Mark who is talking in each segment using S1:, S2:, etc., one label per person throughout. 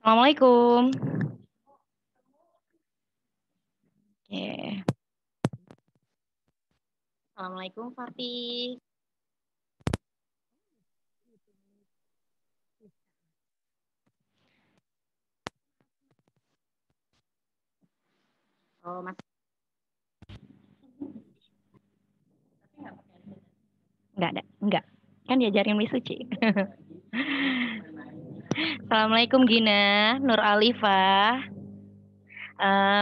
S1: Assalamualaikum. Oke. Assalamualaikum, Fatih. Oh, Mas. Enggak ada, enggak. Kan diajarin Miss Suci. Assalamualaikum Gina, Nur Alifah.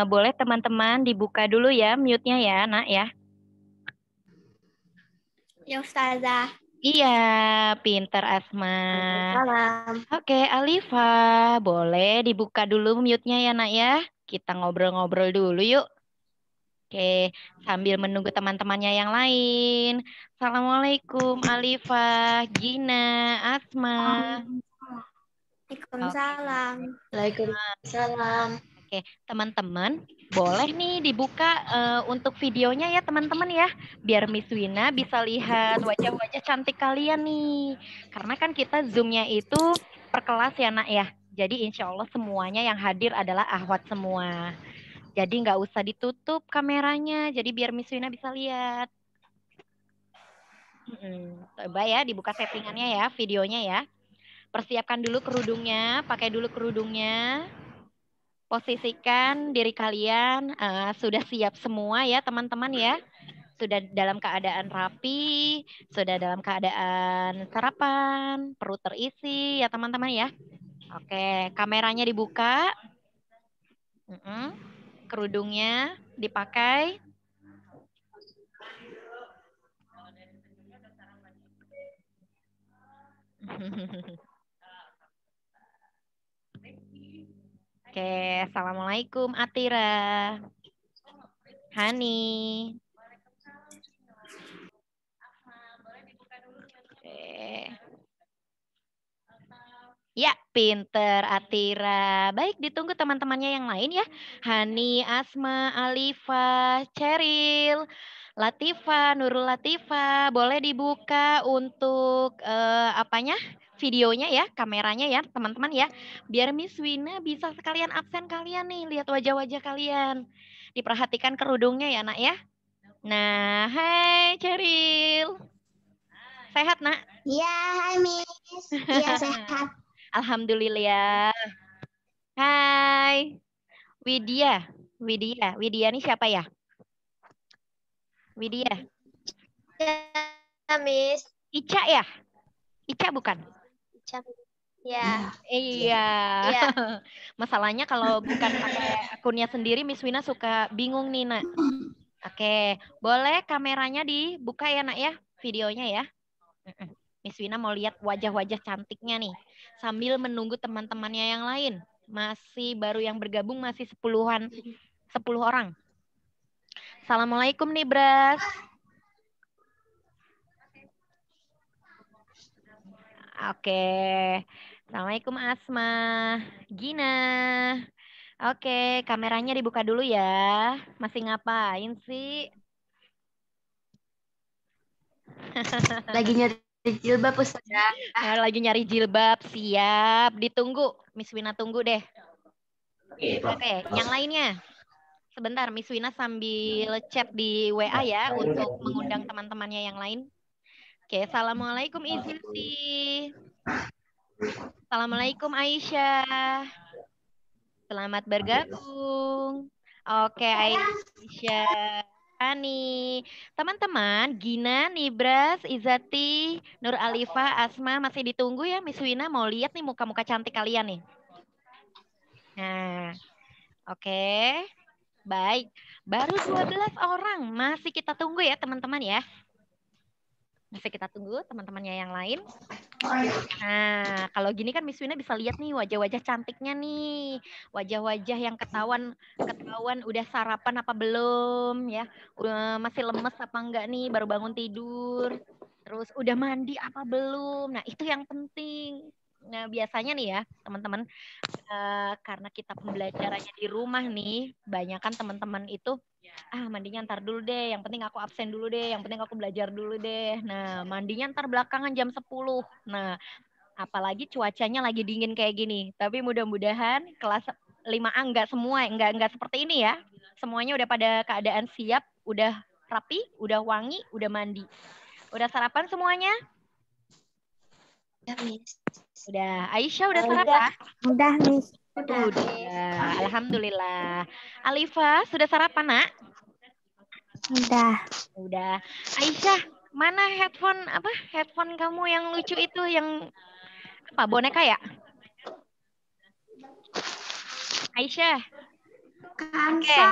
S1: Boleh teman-teman dibuka dulu ya mute-nya ya, Nak ya.
S2: Ya Ustazah.
S1: Iya, pinter Asma.
S2: Salam.
S1: Oke, Alifah, boleh dibuka dulu mute-nya ya, Nak ya. Kita ngobrol-ngobrol dulu yuk. Oke, sambil menunggu teman-temannya yang lain. Assalamualaikum, Alifah, Gina, Asma.
S2: Waalaikumsalam. Waalaikumsalam.
S1: Oke, teman-teman, boleh nih dibuka untuk videonya ya, teman-teman ya. Biar Miss Wina bisa lihat wajah-wajah cantik kalian nih. Karena kan kita Zoom-nya itu per kelas ya, Nak ya. Jadi insya Allah semuanya yang hadir adalah ahwat semua. Jadi nggak usah ditutup kameranya, jadi biar Miss Wina bisa lihat. Coba ya, dibuka settingannya ya, videonya ya. Persiapkan dulu kerudungnya, pakai dulu kerudungnya. Posisikan diri kalian sudah siap semua ya teman-teman ya. Sudah dalam keadaan rapi, sudah dalam keadaan sarapan, perut terisi ya teman-teman ya. Oke, kameranya dibuka. Kerudungnya dipakai. Oke, Assalamualaikum Atira. Hani. Oke. Ya, pinter Atira. Baik, ditunggu teman-temannya yang lain ya. Hani, Asma, Alifa, Ceril, Latifa, Nurul Latifa. Boleh dibuka untuk apanya? Videonya ya, kameranya ya, teman-teman ya. Biar Miss Wina bisa sekalian absen kalian nih, lihat wajah-wajah kalian. Diperhatikan kerudungnya ya, Nak ya. Nah, hai Ceril. Sehat, Nak?
S2: Iya, hai Miss. Iya, sehat.
S1: Alhamdulillah. Hai. Widya. Widya ini siapa ya? Widya.
S2: Ya, Miss.
S1: Ica ya? Ica bukan?
S2: Ica. Ya.
S1: Iya.
S2: Iya.
S1: Masalahnya kalau bukan pakai akunnya sendiri, Miss Wina suka bingung nih, Nak. Oke, boleh kameranya dibuka ya, Nak ya? Videonya ya. Miss Wina mau lihat wajah-wajah cantiknya nih. Sambil menunggu teman-temannya yang lain. Masih baru yang bergabung masih 10 orang. Assalamualaikum nih, Bras. Oke. Assalamualaikum Asma. Gina. Oke, kameranya dibuka dulu ya. Masih ngapain sih?
S2: Lagi nyari jilbab, Ustazah.
S1: Lagi nyari jilbab, siap. Ditunggu. Miss Wina tunggu deh. Oke, yang lainnya. Sebentar, Miss Wina sambil chat di WA ya untuk mengundang teman-temannya yang lain. Oke, Assalamualaikum Izilti. Assalamualaikum Aisyah. Selamat bergabung. Oke, Aisyah. Ani. Teman-teman, Gina, Nibras, Izati, Nur Alifa, Asma masih ditunggu ya. Miss Wina mau lihat nih muka-muka cantik kalian nih. Nah, oke. Baik, baru 12 orang. Masih kita tunggu ya teman-teman ya. Masih kita tunggu teman-temannya yang lain. Nah, kalau gini kan Miss Wina bisa lihat nih wajah-wajah cantiknya nih. Wajah-wajah yang ketahuan udah sarapan apa belum ya. Masih lemes apa enggak nih baru bangun tidur. Terus udah mandi apa belum. Nah, itu yang penting. Nah, biasanya nih ya, teman-teman, karena kita pembelajarannya di rumah nih, banyak kan teman-teman itu, mandinya ntar dulu deh, yang penting aku absen dulu deh, yang penting aku belajar dulu deh. Nah, mandinya ntar belakangan jam 10. Nah, apalagi cuacanya lagi dingin kayak gini. Tapi mudah-mudahan kelas 5A enggak seperti ini ya. Semuanya udah pada keadaan siap, udah rapi, udah wangi, udah mandi. Udah sarapan semuanya?
S2: Ya, Miss.
S1: Udah. Aisyah udah sarapan?
S2: Udah, Miss.
S1: Udah. Alhamdulillah. Alifa sudah sarapan, Nak? Udah. Aisyah, mana headphone kamu yang lucu itu, yang apa, boneka ya? Aisyah.
S2: Kansa.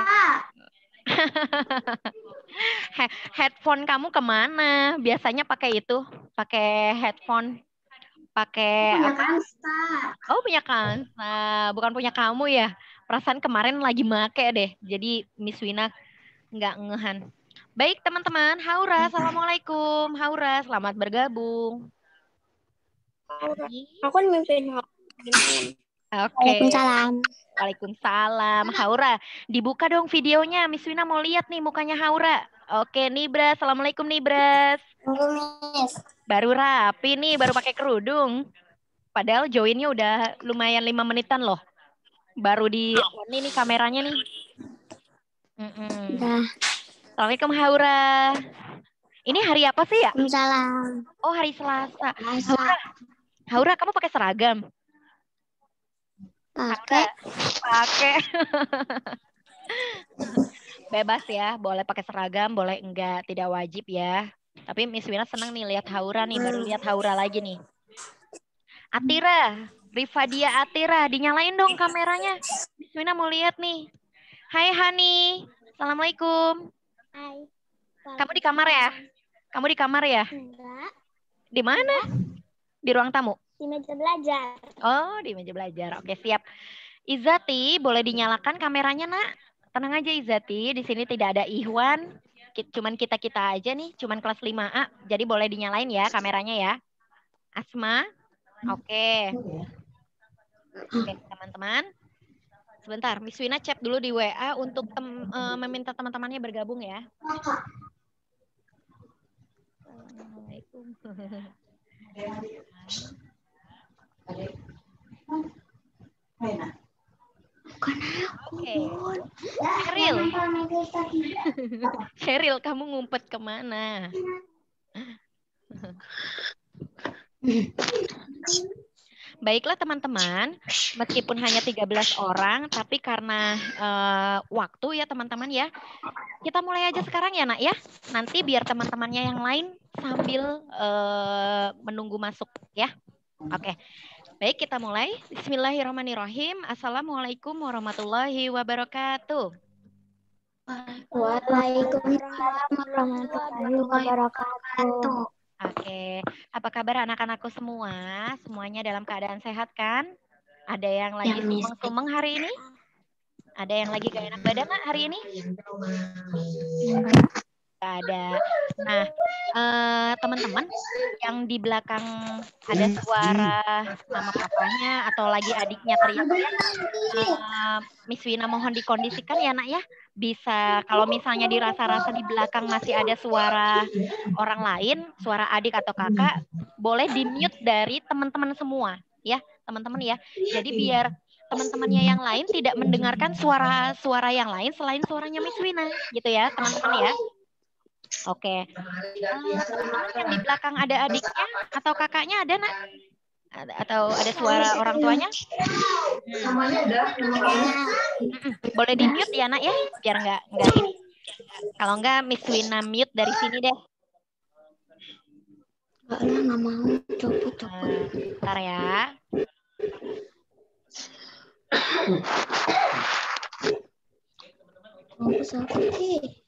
S1: Headphone kamu kemana? Biasanya pakai itu, pakai headphone, pakai
S2: Punya
S1: apa?
S2: Kansa.
S1: Oh, punya Kansa, bukan punya kamu ya? Perasaan kemarin lagi make deh, jadi Miss Wina nggak ngehan. Baik teman-teman, Haura, assalamualaikum. Haura, selamat bergabung.
S2: Aku mimpin.
S1: Oke. Waalaikumsalam. Haura, dibuka dong videonya. Miss Wina mau lihat nih mukanya Haura. Oke, Nibras. Assalamualaikum, Nibras.
S2: Miss.
S1: Baru rapi nih, baru pakai kerudung. Padahal joinnya udah lumayan 5 menitan loh. Baru di on ini kameranya nih.
S2: Udah.
S1: Assalamualaikum, Haura. Ini hari apa sih ya?
S2: Waalaikumsalam.
S1: Oh, hari Selasa. Haura, kamu pakai seragam? Pakai. Bebas ya, boleh pakai seragam, boleh enggak, tidak wajib ya. Tapi Miss Wina senang nih lihat Haura nih, baru lihat Haura lagi nih. Atira, Rifadia Atira, dinyalain dong kameranya. Miss Wina mau lihat nih. Hai Hani, assalamualaikum.
S2: Hai.
S1: Kamu di kamar ya? Kamu di kamar ya?
S2: Enggak.
S1: Di mana? Di ruang tamu?
S2: Di meja belajar.
S1: Oh, di meja belajar. Oke, siap. Izati, boleh dinyalakan kameranya, Nak? Tenang aja Izati, di sini tidak ada Ihwan. Cuman kita-kita aja nih, cuman kelas 5A. Jadi boleh dinyalain ya kameranya ya. Asma? Oke. Oke, teman-teman. Sebentar, Miss Wina chat dulu di WA untuk meminta teman-temannya bergabung ya. Assalamualaikum. Oke. Cheryl, kamu ngumpet kemana? Baiklah teman-teman, meskipun hanya 13 orang, tapi karena waktu ya teman-teman ya, kita mulai aja sekarang ya Nak ya. Nanti biar teman-temannya yang lain sambil menunggu masuk ya. Oke, baik kita mulai. Bismillahirrahmanirrahim. Assalamualaikum warahmatullahi wabarakatuh.
S2: Waalaikumsalam warahmatullahi wabarakatuh.
S1: Oke, apa kabar anak-anakku semua? Semuanya dalam keadaan sehat kan? Ada yang lagi sumeng-sumeng hari ini? Ada yang lagi gak enak badan nak hari ini? Gak ada. Nah, teman-teman yang di belakang ada suara mama papanya atau lagi adiknya teriak-teriak, Miss Wina mohon dikondisikan ya nak ya. Bisa kalau misalnya dirasa-rasa di belakang masih ada suara orang lain, suara adik atau kakak, boleh di-mute dari teman-teman semua ya, teman-teman ya. Jadi biar teman-temannya yang lain tidak mendengarkan suara-suara yang lain selain suaranya Miss Wina gitu ya, teman-teman ya. Oke. Teman-teman yang di belakang ada adiknya atau kakaknya ada nak? Atau ada suara orang tuanya? Boleh di mute ya nak ya, biar nggak ini. Kalau nggak Miss Wina mute dari sini deh.
S2: Nggak mau copot.
S1: Bentar ya.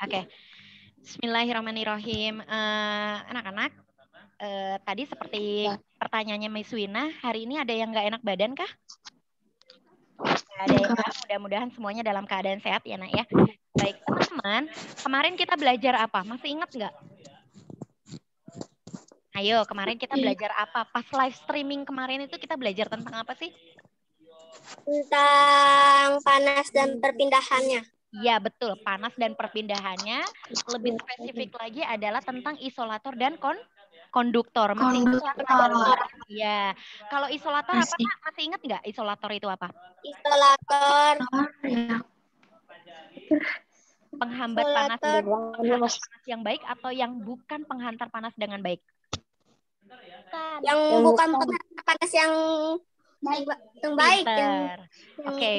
S1: Oke. Bismillahirrahmanirrahim. Anak-anak, tadi seperti pertanyaannya Miss Wina, hari ini ada yang nggak enak badan kah? Ada ya, mudah-mudahan semuanya dalam keadaan sehat ya nak ya. Baik teman-teman, kemarin kita belajar apa? Masih ingat nggak? Ayo, kemarin kita belajar apa? Pas live streaming kemarin itu kita belajar tentang apa sih?
S2: Tentang panas dan perpindahannya.
S1: Ya, betul. Panas dan perpindahannya. Lebih spesifik lagi adalah tentang isolator dan konduktor. Masih ingat pelajaran? Ya. Kalau isolator apa, Nak? Masih ingat nggak isolator itu apa?
S2: Isolator.
S1: Penghambat panas, penghantar panas yang baik atau yang bukan penghantar panas dengan baik?
S2: Yang bukan penghantar panas yang baik.
S1: Oke,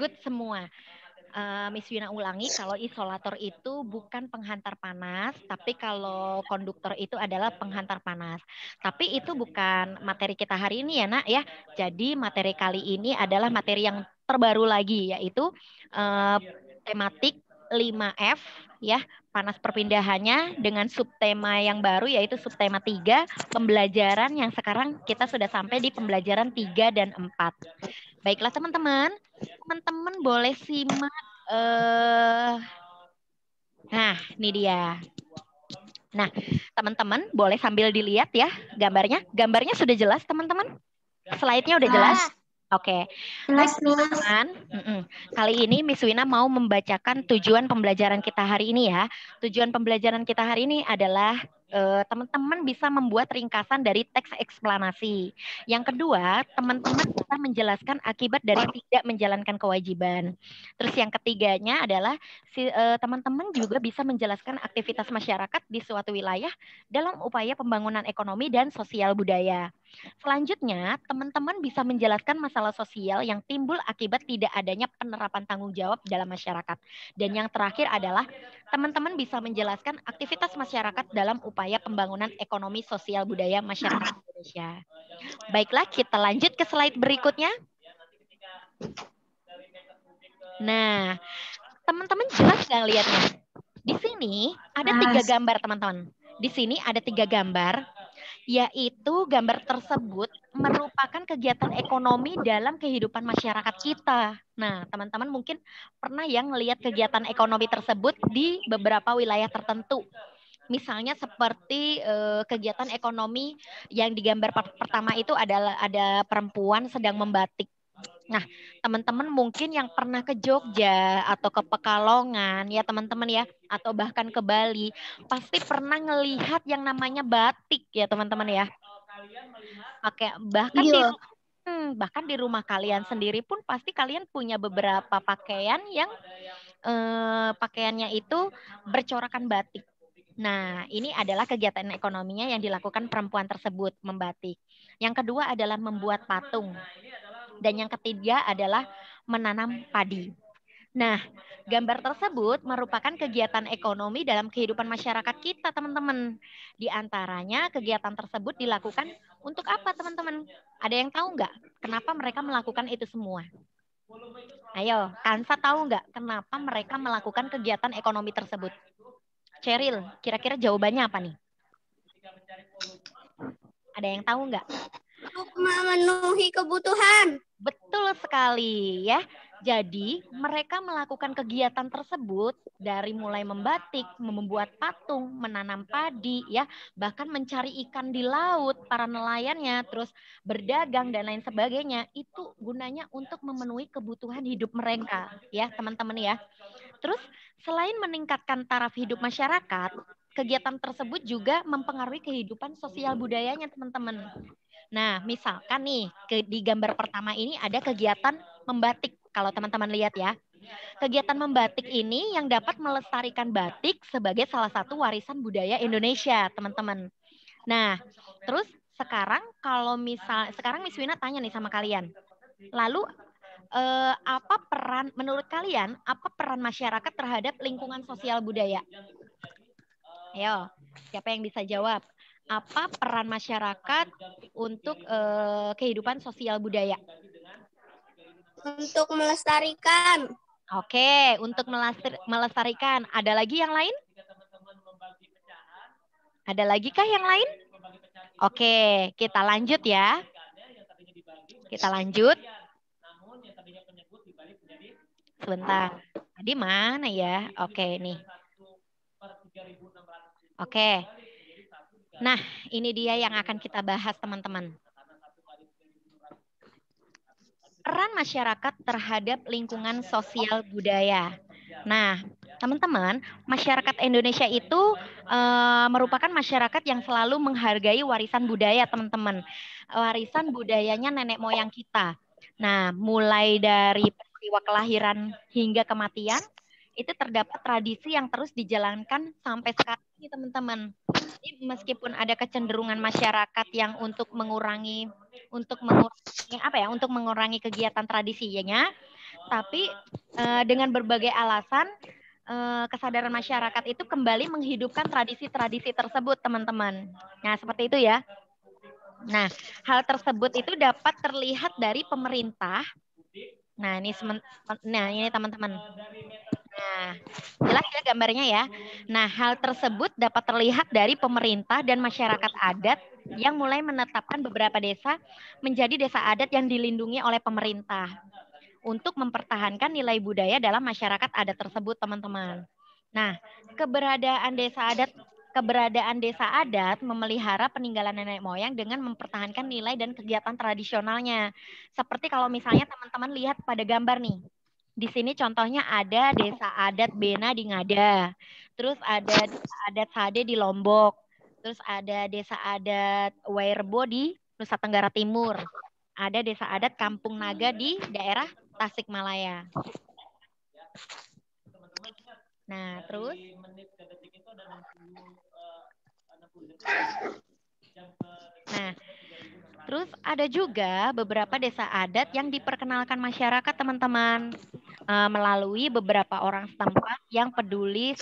S1: good semua. Miss Wina ulangi, kalau isolator itu bukan penghantar panas, tapi kalau konduktor itu adalah penghantar panas. Tapi itu bukan materi kita hari ini ya, Nak ya. Jadi materi kali ini adalah materi yang terbaru lagi, yaitu tematik 5F ya, panas perpindahannya dengan subtema yang baru yaitu subtema 3, pembelajaran yang sekarang kita sudah sampai di pembelajaran 3 dan 4. Baiklah teman-teman, teman-teman boleh simak. Nah, ini dia. Nah, teman-teman boleh sambil dilihat ya gambarnya. Gambarnya sudah jelas teman-teman? Slide-nya udah jelas? Oke. Baik teman-teman, kali ini Miss Wina mau membacakan tujuan pembelajaran kita hari ini ya. Tujuan pembelajaran kita hari ini adalah teman-teman bisa membuat ringkasan dari teks eksplanasi. Yang kedua, teman-teman bisa menjelaskan akibat dari tidak menjalankan kewajiban. Terus yang ketiganya adalah teman-teman juga bisa menjelaskan aktivitas masyarakat di suatu wilayah dalam upaya pembangunan ekonomi dan sosial budaya. Selanjutnya, teman-teman bisa menjelaskan masalah sosial yang timbul akibat tidak adanya penerapan tanggung jawab dalam masyarakat. Dan yang terakhir adalah teman-teman bisa menjelaskan aktivitas masyarakat dalam upaya pembangunan ekonomi sosial budaya masyarakat Indonesia. Baiklah, kita lanjut ke slide berikutnya. Nah, teman-teman jelas nggak lihatnya? Di sini ada 3 gambar, teman-teman. Di sini ada 3 gambar, yaitu gambar tersebut merupakan kegiatan ekonomi dalam kehidupan masyarakat kita. Nah, teman-teman mungkin pernah yang melihat kegiatan ekonomi tersebut di beberapa wilayah tertentu. Misalnya seperti kegiatan ekonomi yang di gambar pertama itu adalah ada perempuan sedang membatik. Nah, teman-teman mungkin yang pernah ke Jogja atau ke Pekalongan ya teman-teman ya, atau bahkan ke Bali, pasti pernah ngelihat yang namanya batik ya teman-teman ya. Oke, bahkan di rumah kalian sendiri pun pasti kalian punya beberapa pakaian yang pakaiannya itu bercorakan batik. Nah, ini adalah kegiatan ekonominya yang dilakukan perempuan tersebut, membatik. Yang kedua adalah membuat patung. Dan yang ketiga adalah menanam padi. Nah, gambar tersebut merupakan kegiatan ekonomi dalam kehidupan masyarakat kita, teman-teman. Di antaranya, kegiatan tersebut dilakukan untuk apa, teman-teman? Ada yang tahu nggak kenapa mereka melakukan itu semua? Ayo, Kansa tahu nggak kenapa mereka melakukan kegiatan ekonomi tersebut? Cheryl, kira-kira jawabannya apa nih? Ada yang tahu nggak?
S2: Untuk memenuhi kebutuhan.
S1: Betul sekali ya. Jadi mereka melakukan kegiatan tersebut dari mulai membatik, membuat patung, menanam padi ya, bahkan mencari ikan di laut para nelayannya, terus berdagang dan lain sebagainya. Itu gunanya untuk memenuhi kebutuhan hidup mereka ya, teman-teman ya. Terus selain meningkatkan taraf hidup masyarakat, kegiatan tersebut juga mempengaruhi kehidupan sosial budayanya, teman-teman. Nah, misalkan nih di gambar pertama ini ada kegiatan membatik. Kalau teman-teman lihat ya, kegiatan membatik ini yang dapat melestarikan batik sebagai salah satu warisan budaya Indonesia, teman-teman. Nah, terus sekarang sekarang Miss Wina tanya nih sama kalian. Lalu apa peran menurut kalian? Apa peran masyarakat terhadap lingkungan sosial budaya? Ayo, siapa yang bisa jawab? Apa peran masyarakat untuk kehidupan sosial budaya?
S2: Untuk melestarikan.
S1: Oke, untuk melestarikan. Ada lagi yang lain? Ada lagi kah yang lain? Oke, kita lanjut ya. Kita lanjut. Sebentar. Tadi mana ya? Oke, nih. Oke. Nah, ini dia yang akan kita bahas, teman-teman. Peran masyarakat terhadap lingkungan sosial budaya. Nah, teman-teman, masyarakat Indonesia itu merupakan masyarakat yang selalu menghargai warisan budaya, teman-teman. Warisan budayanya nenek moyang kita. Nah, mulai dari peristiwa kelahiran hingga kematian, itu terdapat tradisi yang terus dijalankan sampai sekarang ini, teman-teman. Jadi, meskipun ada kecenderungan masyarakat yang untuk mengurangi kegiatan tradisinya, tapi dengan berbagai alasan kesadaran masyarakat itu kembali menghidupkan tradisi-tradisi tersebut, teman-teman. Nah, seperti itu ya. Nah, hal tersebut itu dapat terlihat dari pemerintah. Nah, ini teman-teman. Nah, jelas ya gambarnya ya. Nah, hal tersebut dapat terlihat dari pemerintah dan masyarakat adat yang mulai menetapkan beberapa desa menjadi desa adat yang dilindungi oleh pemerintah untuk mempertahankan nilai budaya dalam masyarakat adat tersebut, teman-teman. Nah, keberadaan desa adat memelihara peninggalan nenek moyang dengan mempertahankan nilai dan kegiatan tradisionalnya. Seperti kalau misalnya teman-teman lihat pada gambar nih. Di sini contohnya ada desa adat Bena di Ngada. Terus ada desa adat Sade di Lombok. Terus ada desa adat Wairebo di Nusa Tenggara Timur. Ada desa adat Kampung Naga di daerah Tasikmalaya. Nah, terus terus ada juga beberapa desa adat yang diperkenalkan masyarakat, teman-teman, melalui beberapa orang setempat yang peduli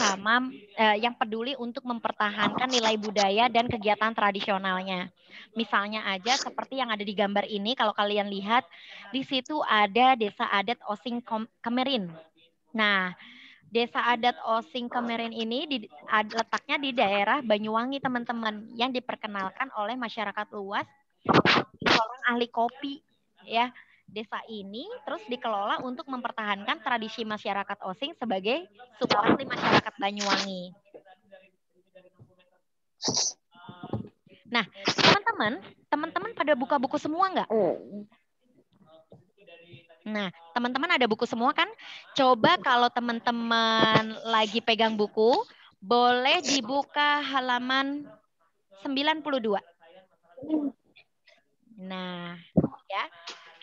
S1: untuk mempertahankan nilai budaya dan kegiatan tradisionalnya. Misalnya aja seperti yang ada di gambar ini, kalau kalian lihat di situ ada desa adat Osing Kemerin. Nah, desa adat Osing Kemerin ini letaknya di daerah Banyuwangi, teman-teman, yang diperkenalkan oleh masyarakat luas seorang ahli kopi ya. Desa ini terus dikelola untuk mempertahankan tradisi masyarakat Osing sebagai suku asli masyarakat Banyuwangi. Nah, teman-teman pada buka buku semua nggak? Nah, teman-teman ada buku semua kan? Coba kalau teman-teman lagi pegang buku, boleh dibuka halaman 92. Nah, ya,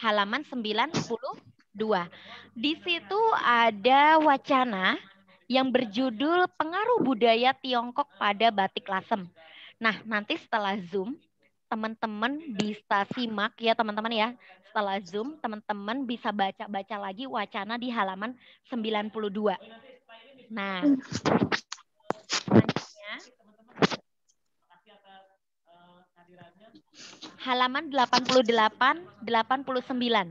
S1: halaman 92. Di situ ada wacana yang berjudul Pengaruh Budaya Tiongkok pada Batik Lasem. Nah, nanti setelah Zoom, teman-teman bisa simak ya, teman-teman ya. Setelah Zoom, teman-teman bisa baca-baca lagi wacana di halaman 92. Nah, selanjutnya halaman 88, 89.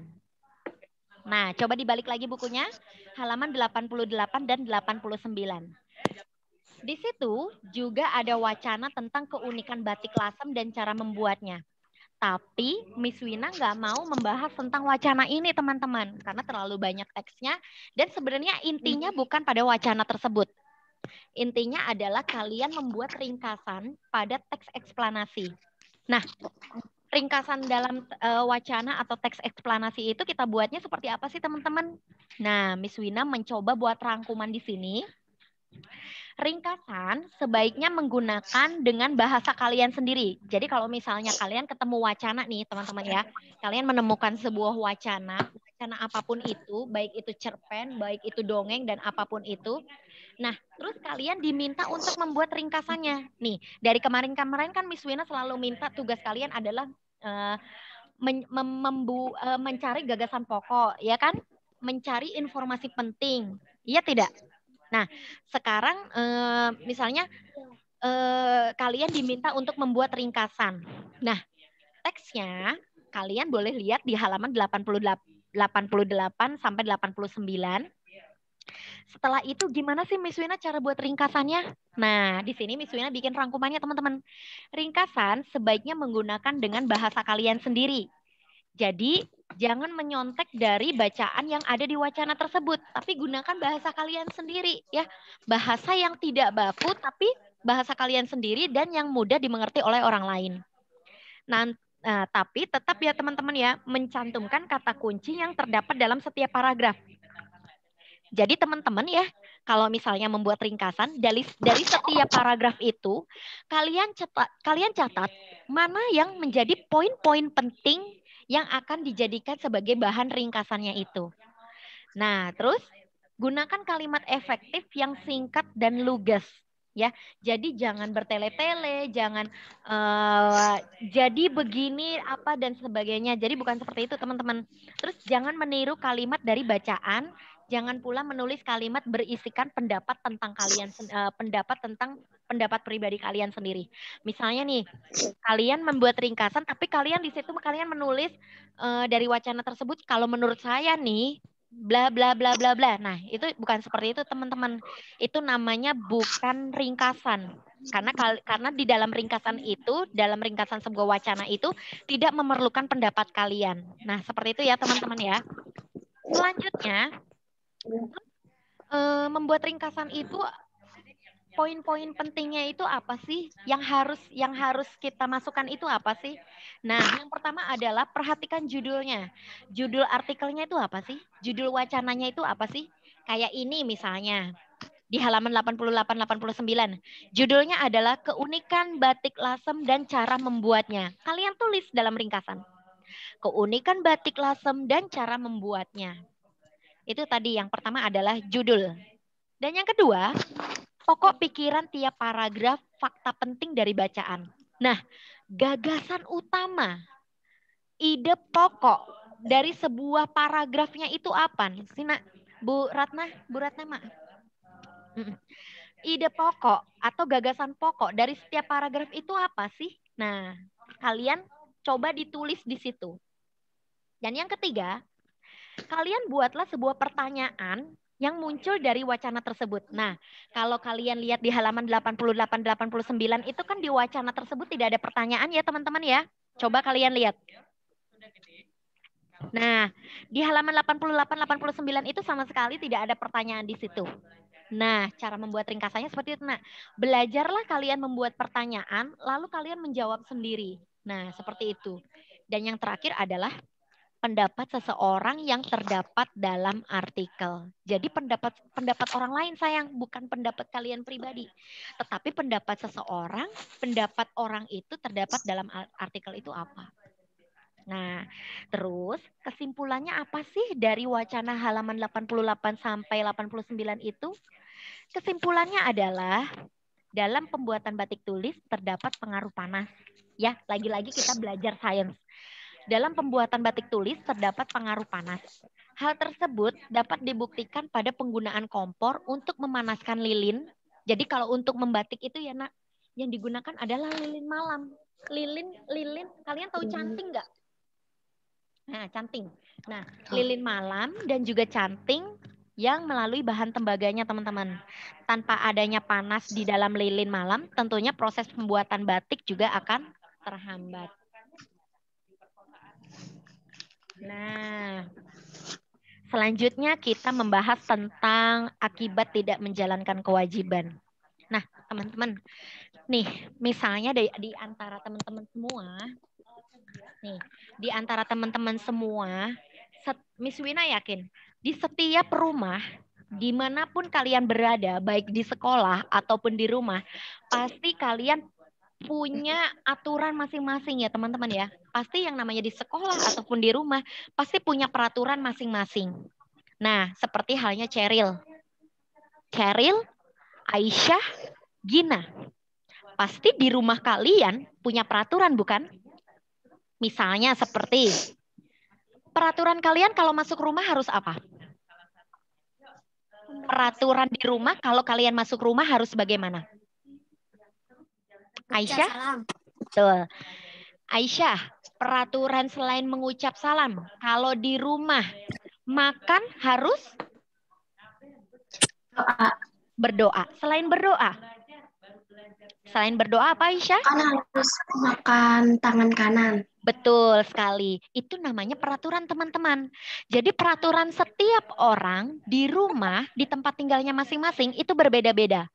S1: Nah, coba dibalik lagi bukunya, halaman 88 dan 89. Di situ juga ada wacana tentang keunikan batik Lasem dan cara membuatnya. Tapi Miss Wina nggak mau membahas tentang wacana ini, teman-teman, karena terlalu banyak teksnya dan sebenarnya intinya bukan pada wacana tersebut. Intinya adalah kalian membuat ringkasan pada teks eksplanasi. Nah, ringkasan dalam wacana atau teks eksplanasi itu kita buatnya seperti apa sih, teman-teman? Nah, Miss Wina mencoba buat rangkuman di sini. Ringkasan sebaiknya menggunakan dengan bahasa kalian sendiri. Jadi kalau misalnya kalian ketemu wacana nih, teman-teman ya, kalian menemukan sebuah wacana apapun itu, baik itu cerpen, baik itu dongeng, dan apapun itu. Nah, terus kalian diminta untuk membuat ringkasannya. Nih, dari kemarin-kemarin kan Miss Wina selalu minta tugas kalian adalah mencari gagasan pokok, ya kan? Mencari informasi penting, iya tidak? Nah, sekarang misalnya kalian diminta untuk membuat ringkasan. Nah, teksnya kalian boleh lihat di halaman 88 sampai 89. Setelah itu gimana sih Miss Wina cara buat ringkasannya? Nah, di sini Miss Wina bikin rangkumannya, teman-teman. Ringkasan sebaiknya menggunakan dengan bahasa kalian sendiri. Jadi, jangan menyontek dari bacaan yang ada di wacana tersebut, tapi gunakan bahasa kalian sendiri ya. Bahasa yang tidak baku tapi bahasa kalian sendiri dan yang mudah dimengerti oleh orang lain. Nah, tapi tetap ya teman-teman ya, mencantumkan kata kunci yang terdapat dalam setiap paragraf. Jadi teman-teman ya, kalau misalnya membuat ringkasan dari setiap paragraf itu, kalian catat mana yang menjadi poin-poin penting yang akan dijadikan sebagai bahan ringkasannya itu. Nah, terus gunakan kalimat efektif yang singkat dan lugas. Ya, jadi jangan bertele-tele, jangan jadi begini apa dan sebagainya. Jadi bukan seperti itu teman-teman. Terus jangan meniru kalimat dari bacaan, jangan pula menulis kalimat berisikan pendapat tentang kalian, pendapat pribadi kalian sendiri. Misalnya nih, kalian membuat ringkasan, tapi kalian di situ kalian menulis dari wacana tersebut. Kalau menurut saya nih, bla bla bla bla bla. Nah, itu bukan seperti itu teman-teman. Itu namanya bukan ringkasan. Karena di dalam ringkasan itu, dalam ringkasan sebuah wacana itu tidak memerlukan pendapat kalian. Nah, seperti itu ya teman-teman ya. Selanjutnya, membuat ringkasan itu poin-poin pentingnya itu apa sih? Yang harus kita masukkan itu apa sih? Nah, yang pertama adalah perhatikan judulnya. Judul artikelnya itu apa sih? Judul wacananya itu apa sih? Kayak ini misalnya. Di halaman 88-89. Judulnya adalah keunikan batik lasem dan cara membuatnya. Kalian tulis dalam ringkasan. Keunikan batik lasem dan cara membuatnya. Itu tadi yang pertama adalah judul. Dan yang kedua, pokok pikiran tiap paragraf, fakta penting dari bacaan. Nah, gagasan utama, ide pokok dari sebuah paragrafnya itu apa? Sina, Bu Ratna, Mak. Ide pokok atau gagasan pokok dari setiap paragraf itu apa sih? Nah, kalian coba ditulis di situ. Dan yang ketiga, kalian buatlah sebuah pertanyaan yang muncul dari wacana tersebut. Nah, kalau kalian lihat di halaman 88-89 itu kan di wacana tersebut tidak ada pertanyaan ya teman-teman ya. Coba kalian lihat. Nah, di halaman 88-89 itu sama sekali tidak ada pertanyaan di situ. Nah, cara membuat ringkasannya seperti itu. Nah, belajarlah kalian membuat pertanyaan, lalu kalian menjawab sendiri. Nah, seperti itu. Dan yang terakhir adalah pendapat seseorang yang terdapat dalam artikel. Jadi pendapat orang lain sayang, bukan pendapat kalian pribadi. Tetapi pendapat seseorang, pendapat orang itu terdapat dalam artikel itu apa? Nah, terus kesimpulannya apa sih dari wacana halaman 88 sampai 89 itu? Kesimpulannya adalah dalam pembuatan batik tulis terdapat pengaruh panas. Ya, lagi-lagi kita belajar sains. Dalam pembuatan batik tulis terdapat pengaruh panas. Hal tersebut dapat dibuktikan pada penggunaan kompor untuk memanaskan lilin. Jadi kalau untuk membatik itu ya nak, yang digunakan adalah lilin malam. Lilin, kalian tahu canting nggak? Nah, canting. Nah, lilin malam dan juga canting yang melalui bahan tembaganya teman-teman. Tanpa adanya panas di dalam lilin malam, tentunya proses pembuatan batik juga akan terhambat. Nah, selanjutnya kita membahas tentang akibat tidak menjalankan kewajiban. Nah, teman-teman, nih misalnya di antara teman-teman semua, Miss Wina yakin di setiap rumah, dimanapun kalian berada, baik di sekolah ataupun di rumah, pasti kalian punya aturan masing-masing ya teman-teman ya. Pasti yang namanya di sekolah ataupun di rumah, pasti punya peraturan masing-masing. Nah, seperti halnya Cheryl, Aisyah, Gina. Pasti di rumah kalian punya peraturan bukan? Misalnya seperti peraturan kalian kalau masuk rumah harus apa? Peraturan di rumah kalau kalian masuk rumah harus bagaimana? Aisyah? Betul. Aisyah, peraturan selain mengucap salam, kalau di rumah makan harus berdoa. Selain berdoa apa Aisyah?
S2: Kan harus makan tangan kanan.
S1: Betul sekali. Itu namanya peraturan teman-teman. Jadi peraturan setiap orang di rumah, di tempat tinggalnya masing-masing itu berbeda-beda.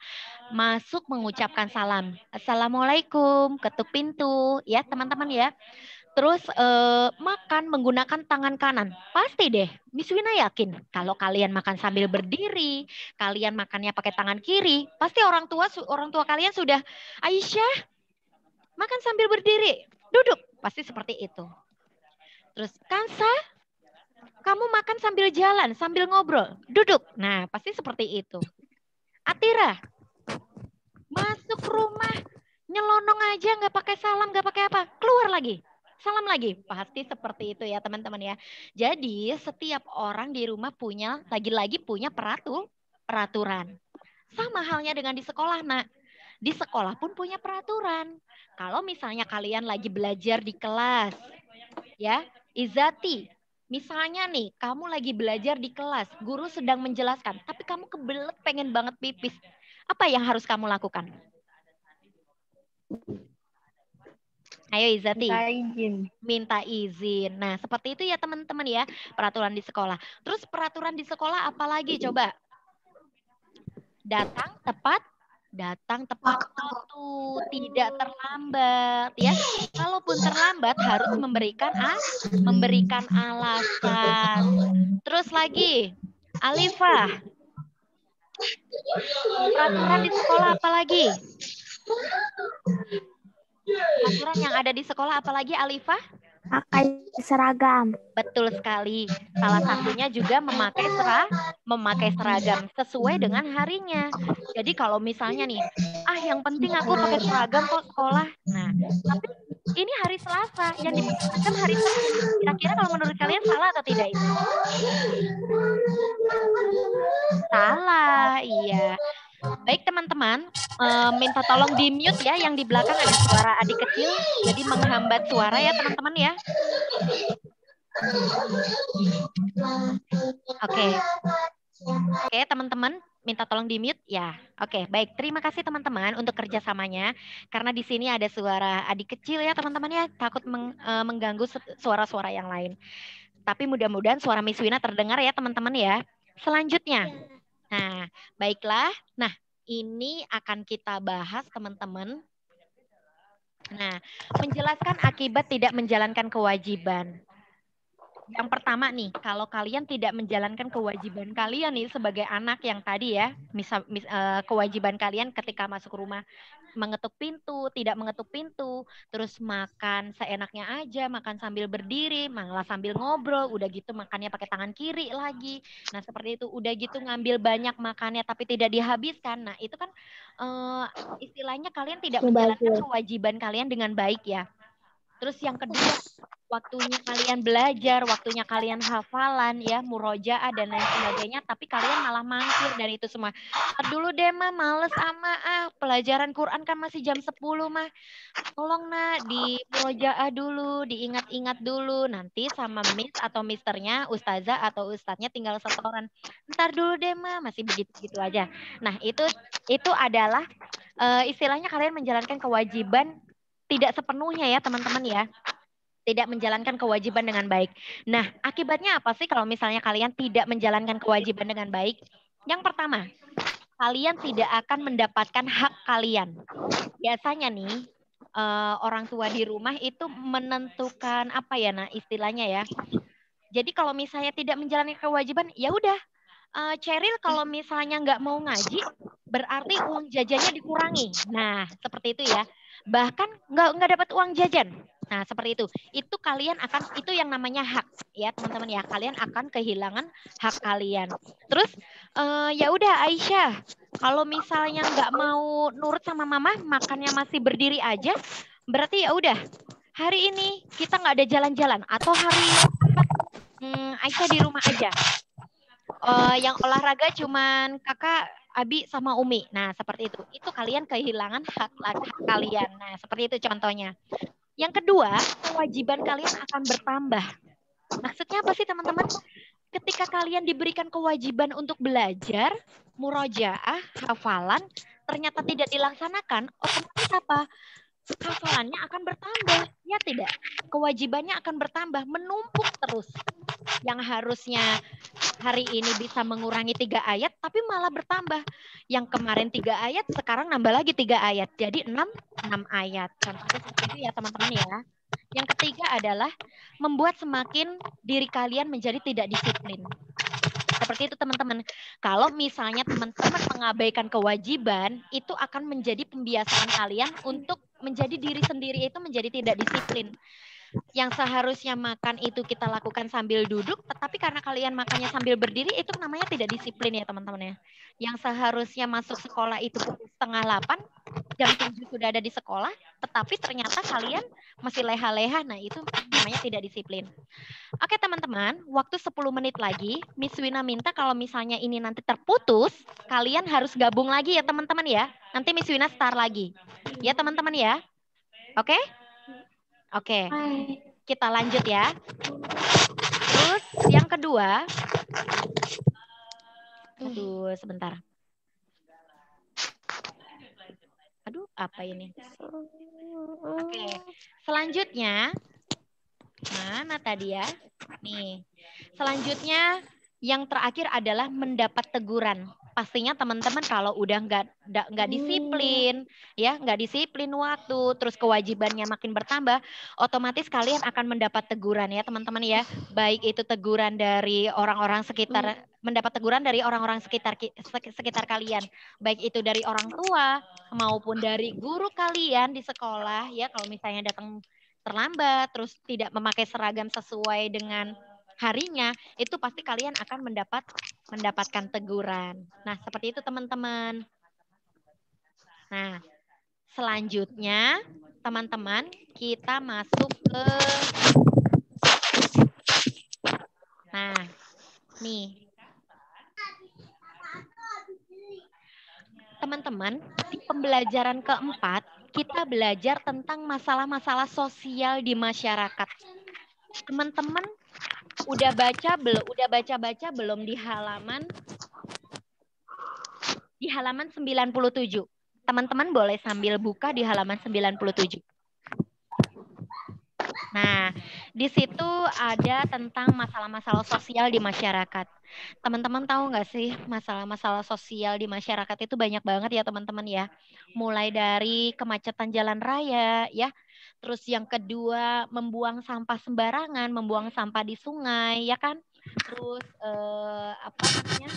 S1: Masuk mengucapkan salam. Assalamualaikum, ketuk pintu. Ya teman-teman ya. Terus makan menggunakan tangan kanan. Pasti deh, Miss Wina yakin kalau kalian makan sambil berdiri, kalian makannya pakai tangan kiri, pasti orang tua kalian sudah, Aisyah, makan sambil berdiri, duduk, pasti seperti itu. Terus Kansa, kamu makan sambil jalan, sambil ngobrol, duduk. Nah, pasti seperti itu. Atira, masuk rumah, nyelonong aja, nggak pakai salam, nggak pakai apa, keluar lagi. Salam lagi, pasti seperti itu ya teman-teman ya. Jadi setiap orang di rumah punya, lagi-lagi punya peraturan. Sama halnya dengan di sekolah, nak. Di sekolah pun punya peraturan. Kalau misalnya kalian lagi belajar di kelas, ya, Izati, misalnya nih, kamu lagi belajar di kelas, guru sedang menjelaskan, tapi kamu kebelet pengen banget pipis. Apa yang harus kamu lakukan? Ayo Izati.
S3: Minta izin.
S1: Minta izin. Nah, seperti itu ya teman-teman ya, peraturan di sekolah. Terus peraturan di sekolah apa lagi coba? Datang tepat waktu, tidak terlambat ya. Kalaupun terlambat harus memberikan alasan. Terus lagi, Alifah. Peraturan di sekolah apa lagi? Peraturan yang ada di sekolah apalagi Alifah?
S3: Pakai seragam.
S1: Betul sekali. Salah satunya juga memakai seragam sesuai dengan harinya. Jadi kalau misalnya nih, yang penting aku pakai seragam kok sekolah. Nah, tapi ini hari Selasa, yang dipakai seragam hari Senin. Kira-kira kalau menurut kalian salah atau tidak itu? Salah, iya. Baik teman-teman, minta tolong di mute ya, yang di belakang ada suara adik kecil, jadi menghambat suara ya teman-teman ya. Oke, teman-teman, minta tolong di mute ya. Oke, baik, terima kasih teman-teman untuk kerjasamanya, karena di sini ada suara adik kecil ya teman-teman ya, takut mengganggu suara-suara yang lain. Tapi mudah-mudahan suara Miss Wina terdengar ya teman-teman ya. Selanjutnya. Nah, baiklah. Nah, ini akan kita bahas teman-teman. Nah, menjelaskan akibat tidak menjalankan kewajiban. Yang pertama nih, kalau kalian tidak menjalankan kewajiban kalian nih sebagai anak yang tadi ya, kewajiban kalian ketika masuk rumah, mengetuk pintu, tidak mengetuk pintu, terus makan seenaknya aja, makan sambil berdiri, malah sambil ngobrol, udah gitu makannya pakai tangan kiri lagi. Nah, seperti itu, udah gitu ngambil banyak makannya tapi tidak dihabiskan. Nah, itu kan istilahnya kalian tidak menjalankan kewajiban kalian dengan baik ya. Terus yang kedua, waktunya kalian belajar, waktunya kalian hafalan ya, murojaah dan lain sebagainya, tapi kalian malah mangkir dari itu semua. Dulu deh mah, males pelajaran Quran kan masih jam 10 mah. Tolong nak di murojaah dulu, diingat-ingat dulu, nanti sama miss atau misternya, ustazah atau ustadznya tinggal setoran. Ntar dulu deh mah, masih begitu-begitu aja. Nah, itu adalah istilahnya kalian menjalankan kewajiban tidak sepenuhnya ya teman-teman ya. Tidak menjalankan kewajiban dengan baik. Nah, akibatnya apa sih kalau misalnya kalian tidak menjalankan kewajiban dengan baik? Yang pertama, kalian tidak akan mendapatkan hak kalian. Biasanya nih, orang tua di rumah itu menentukan apa ya, nah istilahnya ya. Jadi kalau misalnya tidak menjalankan kewajiban, ya udah. Cheryl kalau misalnya nggak mau ngaji, berarti uang jajannya dikurangi. Nah, seperti itu ya. Bahkan nggak dapat uang jajan. Nah, seperti itu. Itu kalian akan, itu yang namanya hak ya teman-teman ya. Kalian akan kehilangan hak kalian. Terus ya udah Aisyah, kalau misalnya nggak mau nurut sama mama, makannya masih berdiri aja, berarti ya udah. Hari ini kita nggak ada jalan-jalan, atau hari Aisyah di rumah aja. Yang olahraga cuman kakak, Abi sama Umi. Nah, seperti itu. Itu kalian kehilangan hak kalian. Nah, seperti itu contohnya. Yang kedua, kewajiban kalian akan bertambah. Maksudnya apa sih teman-teman? Ketika kalian diberikan kewajiban untuk belajar, murojaah, hafalan, ternyata tidak dilaksanakan, otomatis apa? hafalannya akan bertambah, ya tidak? Kewajibannya akan bertambah, menumpuk terus. Yang harusnya hari ini bisa mengurangi 3 ayat, tapi malah bertambah. Yang kemarin 3 ayat, sekarang nambah lagi 3 ayat. Jadi 6 ayat. Contohnya seperti itu ya teman-teman ya. Yang ketiga adalah membuat semakin diri kalian menjadi tidak disiplin. Seperti itu teman-teman. Kalau misalnya teman-teman mengabaikan kewajiban, itu akan menjadi pembiasaan kalian untuk menjadi diri sendiri itu menjadi tidak disiplin. Yang seharusnya makan itu kita lakukan sambil duduk, tetapi karena kalian makannya sambil berdiri, itu namanya tidak disiplin ya teman-teman ya. Yang seharusnya masuk sekolah itu pukul 7:30, jam 7 sudah ada di sekolah, tetapi ternyata kalian masih leha-leha, nah itu namanya tidak disiplin. Oke teman-teman, waktu 10 menit lagi, Miss Wina minta kalau misalnya ini nanti terputus, kalian harus gabung lagi ya teman-teman ya. Nanti Miss Wina start lagi. Ya teman-teman ya. Oke? Oke, kita lanjut ya. Terus yang kedua, aduh sebentar. Aduh, apa ini? Oke, selanjutnya, mana tadi ya? Nih, selanjutnya yang terakhir adalah mendapat teguran. Pastinya teman-teman kalau udah nggak disiplin, ya nggak disiplin waktu, terus kewajibannya makin bertambah, otomatis kalian akan mendapat teguran ya teman-teman ya. Baik itu teguran dari orang-orang sekitar, mendapat teguran dari orang-orang sekitar kalian, baik itu dari orang tua maupun dari guru kalian di sekolah ya. Kalau misalnya datang terlambat, terus tidak memakai seragam sesuai dengan harinya, itu pasti kalian akan mendapatkan teguran. Nah, seperti itu teman-teman. Nah, selanjutnya teman-teman kita masuk ke nih. Teman-teman, di pembelajaran keempat kita belajar tentang masalah-masalah sosial di masyarakat. Teman-teman udah baca belum di halaman 97. Teman-teman boleh sambil buka di halaman 97. Nah, di situ ada tentang masalah-masalah sosial di masyarakat. Teman-teman tahu nggak sih masalah-masalah sosial di masyarakat itu banyak banget ya teman-teman ya. Mulai dari kemacetan jalan raya ya. Terus yang kedua membuang sampah sembarangan, membuang sampah di sungai ya kan. Terus apa namanya?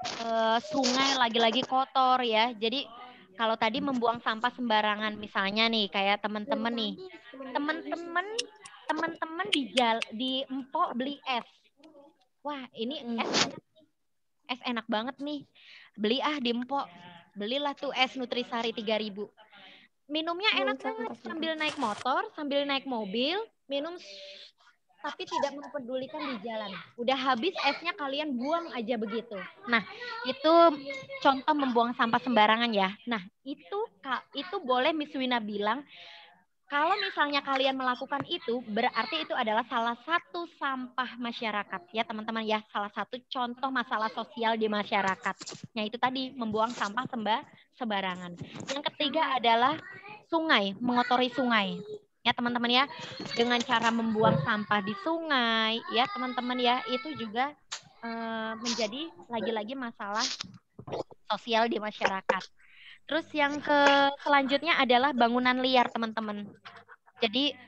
S1: Terus sungai lagi-lagi kotor ya. Jadi kalau tadi membuang sampah sembarangan, misalnya nih kayak teman-teman nih, teman-teman di Empok beli es. Wah ini es enak banget nih. Beli di Empok. Belilah tuh es Nutrisari 3.000. Minumnya enak banget sambil naik motor, sambil naik mobil, minum tapi tidak mempedulikan di jalan. Udah habis esnya kalian buang aja begitu. Nah, itu contoh membuang sampah sembarangan ya. Nah, itu boleh Miss Wina bilang kalau misalnya kalian melakukan itu, berarti itu adalah salah satu sampah masyarakat ya teman-teman ya. Salah satu contoh masalah sosial di masyarakat. Nah, itu tadi membuang sampah sembarangan. Yang ketiga adalah sungai, mengotori sungai. Ya teman-teman ya, dengan cara membuang sampah di sungai ya teman-teman ya, itu juga menjadi lagi-lagi masalah sosial di masyarakat. Terus yang selanjutnya adalah bangunan liar teman-teman. Jadi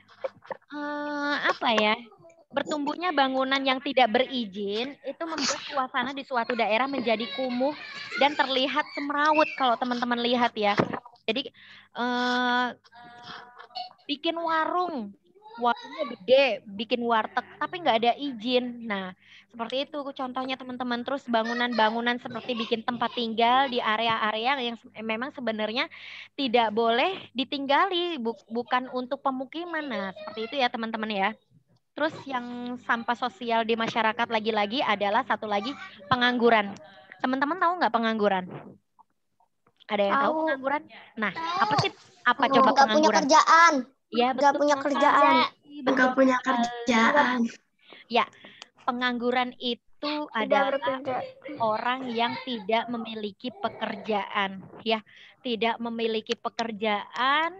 S1: apa ya, bertumbuhnya bangunan yang tidak berizin itu membuat suasana di suatu daerah menjadi kumuh dan terlihat semrawut kalau teman-teman lihat ya. Jadi bikin warungnya gede, bikin warteg, tapi nggak ada izin. Nah, seperti itu contohnya teman-teman. Terus bangunan-bangunan seperti bikin tempat tinggal di area-area yang memang sebenarnya tidak boleh ditinggali, bukan untuk pemukiman. Nah, seperti itu ya teman-teman ya. Terus yang sampah sosial di masyarakat lagi-lagi adalah satu lagi pengangguran. Teman-teman tahu nggak pengangguran? Ada yang tahu pengangguran? Nah, apa sih? Apa coba pengangguran?
S3: Punya kerjaan.
S1: Ya,
S3: nggak punya kerjaan.
S2: Nggak punya kerjaan.
S1: Ya, pengangguran itu adalah orang yang tidak memiliki pekerjaan, ya, tidak memiliki pekerjaan,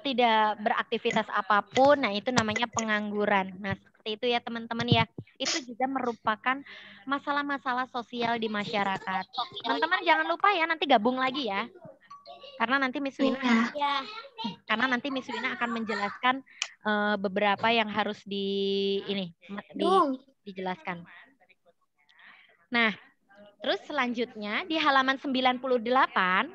S1: tidak beraktivitas apapun. Nah, itu namanya pengangguran. Nah, seperti itu ya teman-teman ya. Itu juga merupakan masalah-masalah sosial di masyarakat. Teman-teman jangan lupa ya nanti gabung lagi ya. Karena nanti Miss Wina akan menjelaskan beberapa yang harus dijelaskan. Nah, terus selanjutnya di halaman 98,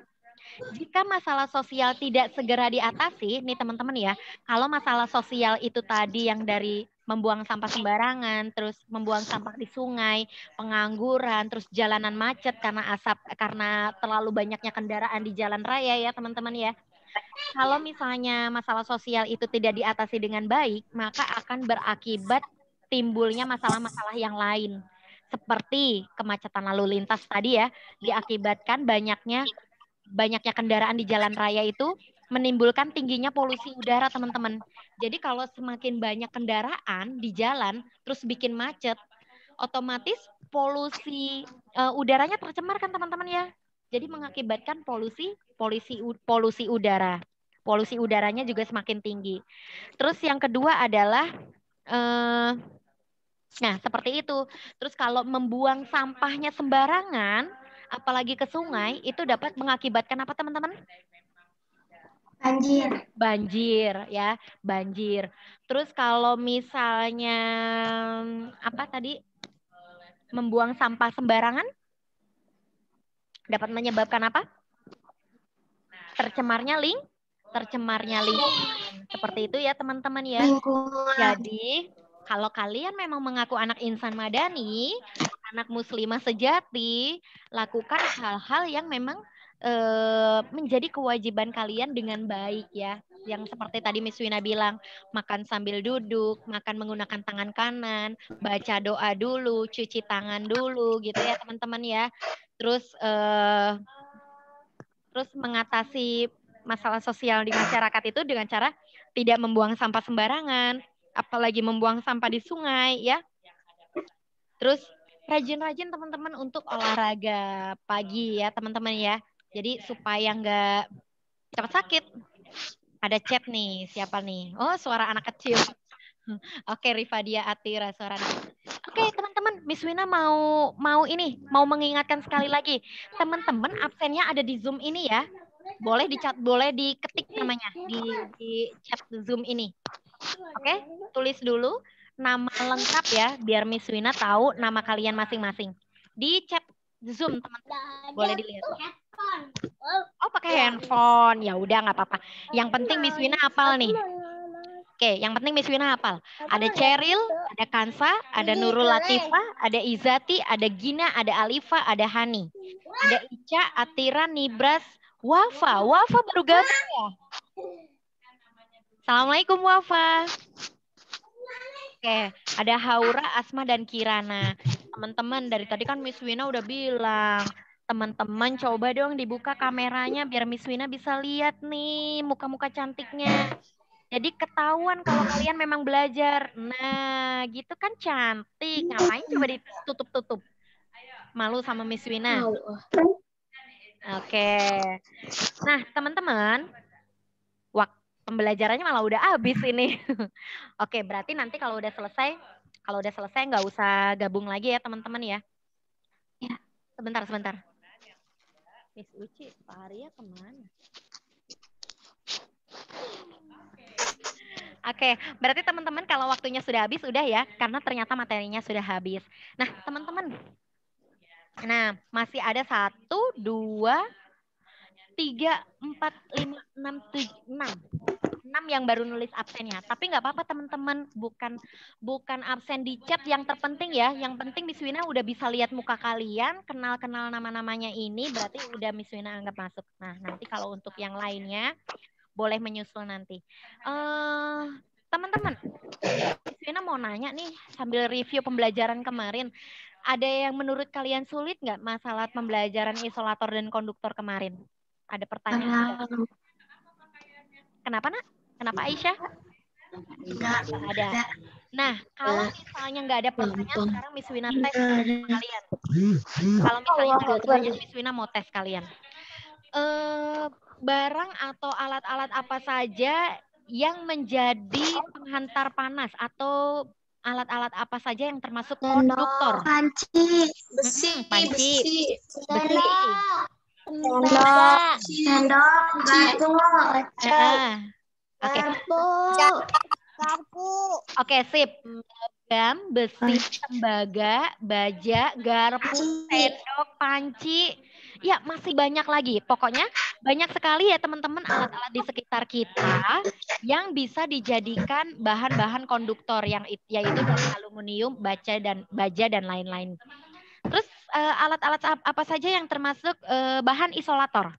S1: jika masalah sosial tidak segera diatasi, nih teman-teman ya, kalau masalah sosial itu tadi yang dari membuang sampah sembarangan, terus membuang sampah di sungai, pengangguran, terus jalanan macet karena karena terlalu banyaknya kendaraan di jalan raya ya teman-teman ya. Kalau misalnya masalah sosial itu tidak diatasi dengan baik, maka akan berakibat timbulnya masalah-masalah yang lain. Seperti kemacetan lalu lintas tadi ya, diakibatkan banyaknya kendaraan di jalan raya itu menimbulkan tingginya polusi udara, teman-teman. Jadi kalau semakin banyak kendaraan di jalan, terus bikin macet, otomatis polusi udaranya tercemar kan, teman-teman ya. Jadi mengakibatkan polusi udara. Polusi udaranya juga semakin tinggi. Terus yang kedua adalah nah, seperti itu. Terus kalau membuang sampahnya sembarangan, apalagi ke sungai, itu dapat mengakibatkan apa teman-teman? Banjir ya, banjir. Terus kalau misalnya apa tadi? Membuang sampah sembarangan dapat menyebabkan apa? Tercemarnya lingkungan. Seperti itu ya teman-teman ya. Jadi kalau kalian memang mengaku anak insan madani, anak muslimah sejati, lakukan hal-hal yang memang menjadi kewajiban kalian dengan baik ya. Yang seperti tadi Miss Wina bilang, makan sambil duduk, makan menggunakan tangan kanan, baca doa dulu, cuci tangan dulu gitu ya teman-teman ya. Terus mengatasi masalah sosial di masyarakat itu dengan cara tidak membuang sampah sembarangan, apalagi membuang sampah di sungai ya. Terus rajin-rajin teman-teman untuk olahraga pagi ya teman-teman ya. Jadi supaya nggak cepat sakit. Ada chat nih, siapa nih? Oh, suara anak kecil. Oke, Rifadia Atira, suara anak kecil. Oke, teman-teman, Miss Wina mau mengingatkan sekali lagi. Teman-teman absennya ada di Zoom ini ya. Boleh diketik namanya di chat Zoom ini. Oke, tulis dulu nama lengkap ya, biar Miss Wina tahu nama kalian masing-masing. Di chat Zoom, teman-teman. Boleh dilihat. Oh, pakai handphone. Ya udah, nggak apa-apa. Yang penting Miss Wina hafal nih. Oke, yang penting Miss Wina hafal. Ada Cheryl, ada Kansa, ada Nurul Latifah, ada Izati, ada Gina, ada Alifa, ada Hani. Ada Ica, Atira, Nibras, Wafa. Wafa baru gabung ya? Assalamualaikum Wafa. Oke, ada Haura, Asma, dan Kirana. Teman-teman, dari tadi kan Miss Wina udah bilang, teman-teman coba dong dibuka kameranya biar Miss Wina bisa lihat nih muka-muka cantiknya. Jadi ketahuan kalau kalian memang belajar. Nah, gitu kan cantik. Ngapain coba ditutup-tutup? Malu sama Miss Wina. Oke. Nah, teman-teman, pembelajarannya malah udah habis ini. Oke, berarti nanti kalau udah selesai nggak usah gabung lagi ya teman-teman ya. Ya, sebentar. Miss Uci, Pak Arya kemana? Oke, berarti teman-teman kalau waktunya sudah habis, udah ya, karena ternyata materinya sudah habis. Nah, teman-teman, masih ada 1, 2, 3, 4, 5, 6, 7, 6 yang baru nulis absennya. Tapi nggak apa-apa teman-teman, bukan absen di chat yang terpenting ya. Yang penting Miss Wina udah bisa lihat muka kalian, kenal-kenal nama-namanya ini, berarti udah Miss Wina anggap masuk. Nah, nanti kalau untuk yang lainnya, boleh menyusul nanti. Teman-teman, Miss Wina mau nanya nih sambil review pembelajaran kemarin. Ada yang menurut kalian sulit nggak masalah pembelajaran isolator dan konduktor kemarin? Ada pertanyaan nggak? Kenapa nak? Kenapa Aisyah? Nggak ada. Nah, kalau misalnya nggak ada pertanyaan,
S2: Gampang.
S1: sekarang Miss Wina tes sama kalian. Kalau misalnya nggak ada pertanyaan, Miss Wina mau tes kalian. Barang atau alat-alat apa saja yang menjadi penghantar panas atau alat-alat apa saja yang termasuk konduktor?
S2: Panci,
S1: Panci, besi,
S3: Sendok.
S2: sendok, batu,
S1: Oke,
S3: Garpu.
S1: oke, sip. Logam, besi, tembaga, baja, garpu, sendok, panci. Ya, masih banyak lagi. Pokoknya banyak sekali ya teman-teman alat-alat di sekitar kita yang bisa dijadikan bahan-bahan konduktor yang yaitu dari aluminium, baja dan lain-lain. Terus alat-alat apa saja yang termasuk bahan isolator?